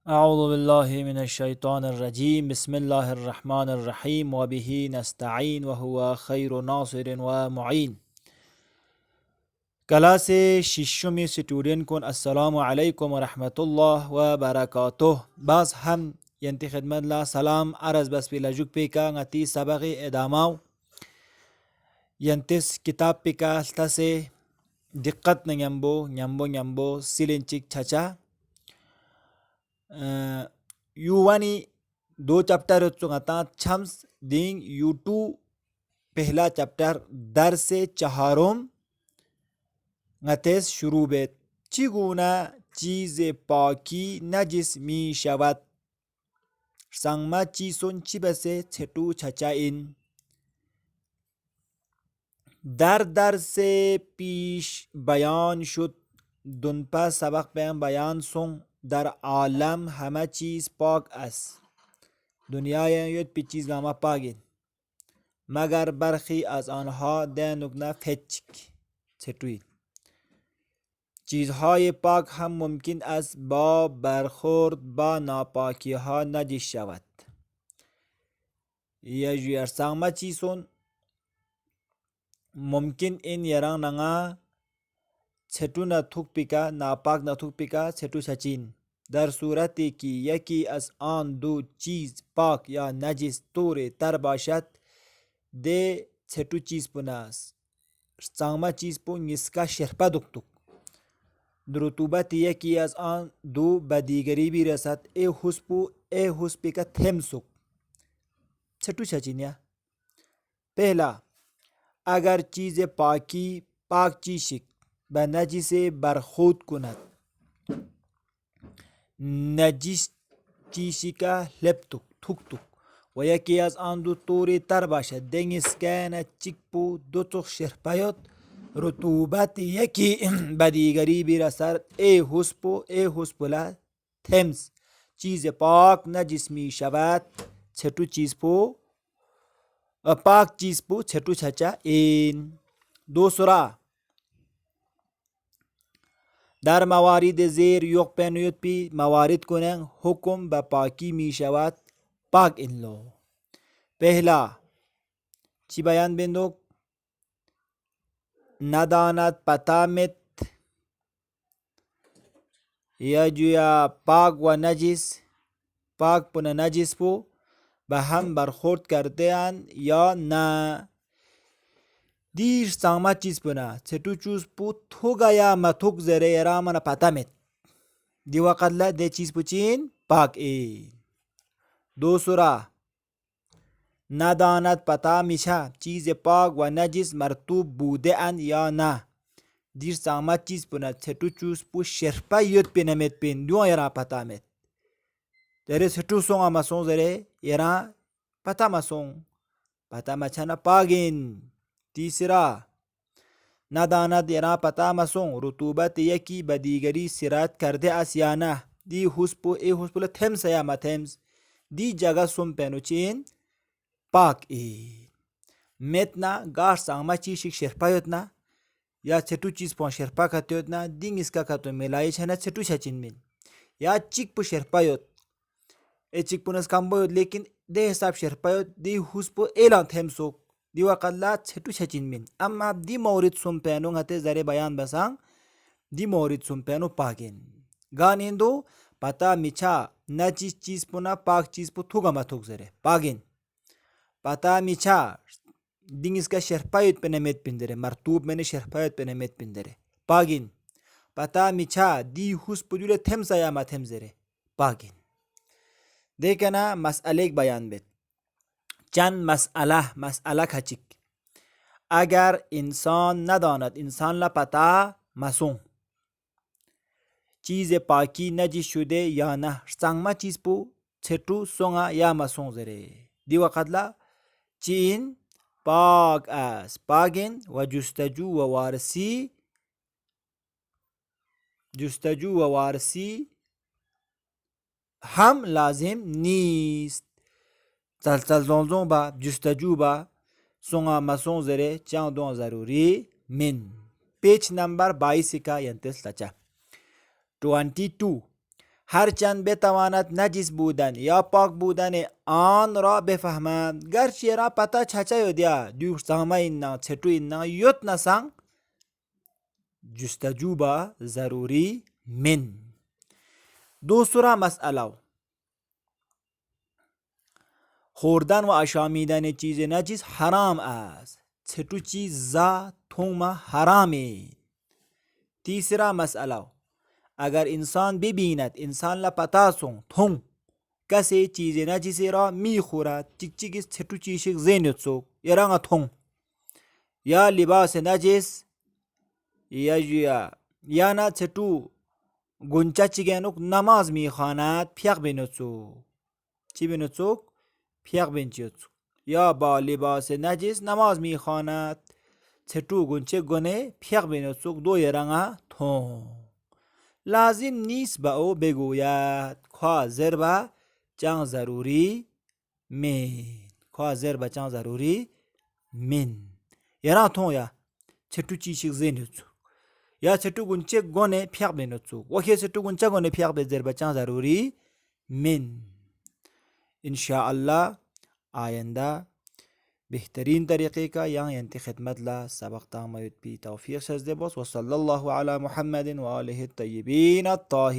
أعوذ بالله من الشيطان الرجيم بسم الله الرحمن الرحيم وبه نستعين وهو خير ناصر ومعين. क्लास शिशुमी स्टूडेंट को अस्सलाम वालेकुम रहमतुल्लाह व बरकातुह. बाज हम यंती खिदमत ला सलाम अर्ज बस पिला जुक पिका ngati sabaqi edamaw yantis kitab pika tase diqqat na nyambo silinchik chacha युवानी 2 चैप्टर चुंगता छम्स दिंग U2 पहला चैप्टर दर से चहारोम ngtes शुरू बेत चिगुना चीज पाकी नजिस मी शवत संगमा चीसोन चिबसे छेटू छचाइन दर से पीश बयान शुद दुनपा सबक पे बयान सोंग در عالم همه چیز پاک است. دنیای یاد پی چیز گاما پاگین مگر برخی از آنها دنگنا فچک چطوری چیزهای پاک هم ممکن است با برخورد با ناپاکی ها نجس شود. یا جویر سانگما چیزون ممکن این یران نگا छेटू न थुक पिका नापाक न थुक पिका छेटू सचिन दर सूरत की यकी अस आन दो चीज पाक या नजिस तोरे तर बाशत दे छेटू चीज पुनास सांगमा चीज पु निस्का शरपा दुक्तुक द्रुतुबत यकी अस आन दो बदीगरी भी रसत ए हुस्पी का थेमसुक छेटू सचिन या पहला अगर चीज पाकी पाक चीशिक नजिसे बरखूद कुनत नजिस चीशिका लेप्तुक थुकतुक वयकी आज आंदू तोरे तर बाशा देंगिस कैन चिकपू दोतुक शरपायत रुतूबत यकी बदीगरी बिरसर ए हुस्पुला थेम्स चीज पाक नजिस्मी शबात छेटू चीज पो पाक चीज पो छेटू छचा इन दूसरा در موارد زیر یک پنیوت پی موارد کنن حکم به پاکی می شود پاک این لو پہلا چی بیان بندوک نداند پتامت یا جویا پاک و نجس پاک پن نجس پو به هم برخورد کرده اند یا نه دیر سانگما چیز پنا چھٹو چوز پو تھوگا یا متھوک زره ارامنا پتامت دی وقت لا دے چیز پوچین پاک دوسرا نداند پتا میشا چیز پاک و نجس مرتوب بوده اند یا نه دیر سانگما چیز پنا چھٹو چوز پو شرپا یوت پینمت پین دیو ارا پتامت دره چھٹو سونگا مسون زره ارا پتا مسون پتا مچانا پاگین तीसरा नदानत यरा पता मसों रुतूबत यकी बदीगरी सिरात करदे आसियाना दी हुस्पो ए हुस्पुल थेम्स या मथेम्स दी जगह सुम पेनुचिन पाक मेतना गार सांगमा ची शिक शेरपायोतना या छेटू चीज पो शेरपा खत्योतना दिंग इसका खतो मिलाई छना छेटू छचिन मिन या चिक पो शेरपायोत ए चिक पुनस काम्बोयोत लेकिन दे हिसाब शेरपायोत दी हुस्पो एला थेम्सोक दी वकल्ला छेटू छचिन मिन अम्मा दी मौरिद सुम्पेनो हते जरे बयान बसांग दी मौरिद सुम्पेनो पागिन गानिंदो पता मिछा नजिस चीज पुना पाक चीज पु थुगा मथुक जरे पागिन पता मिछा दिंग इसका शरपायत पे नमेत पिंदरे मरतूब मैंने शरपायत पे नमेत पिंदरे पागिन पता मिछा दी हुस पुजुले थेम्सा या मथेम जरे पागिन देखना मसअलेक बयान बेत चंद मसअला खचिक अगर इंसान नदानत इंसान ला पता मसूं चीज पाकी नजिस शुदे या न सांगमा चीज पू छेटू सोंगा या मसूं जरे दी वक़त ला चीन पाक अस पागिन व जुस्तजू व वारसी हम लाजिम नीस्त चल जों बा जुस्तजू बा सोंगा मसों जरे चां दो जरूरी मिन पेज नंबर 22 का यंतस लचा 22 هرچند بتواند نجس بودن یا پاک بودن آن را بفهمند. گرچه را پتا چچا یودیا دیو سامه اینا چطو اینا یوت نسان جستجو با ضروری من. دوسرا مسئله خوردن و آشامیدن چیز نجس حرام است. چطو چیز زا توم حرامی. تیسرا مسئله اگر انسان ببیند انسان لا پتاسون تون کسی چیز نجسی را میخورد چیک چیکس چطو چیشک زینت سوک یرانگا تون یا لباس نجس یا نه چطو گنچه چیگنوک نماز میخواند پیق بینوچو چی بینوچوک پیق بینچوچو یا با لباس نجس نماز میخواند چطو گنچه گنه پیق بینوچوک دو یرانگا تون. لازم نیست به او بگوید حاضر به چند ضروری من. حاضر به چند ضروری من یرا تون یا چطو چیشک زینوچو یا چطو گنچه گونه پیق بینوچو وکی چطو گنچه گونه پیق بزر به چند ضروری من. انشاءالله آینده بهترین طریقے کا یہاں انتی خدمت لا سبق تامید بھی توفیق سجدے بس. وصلی اللہ علی محمد و آلہ الطیبین الطاہرین.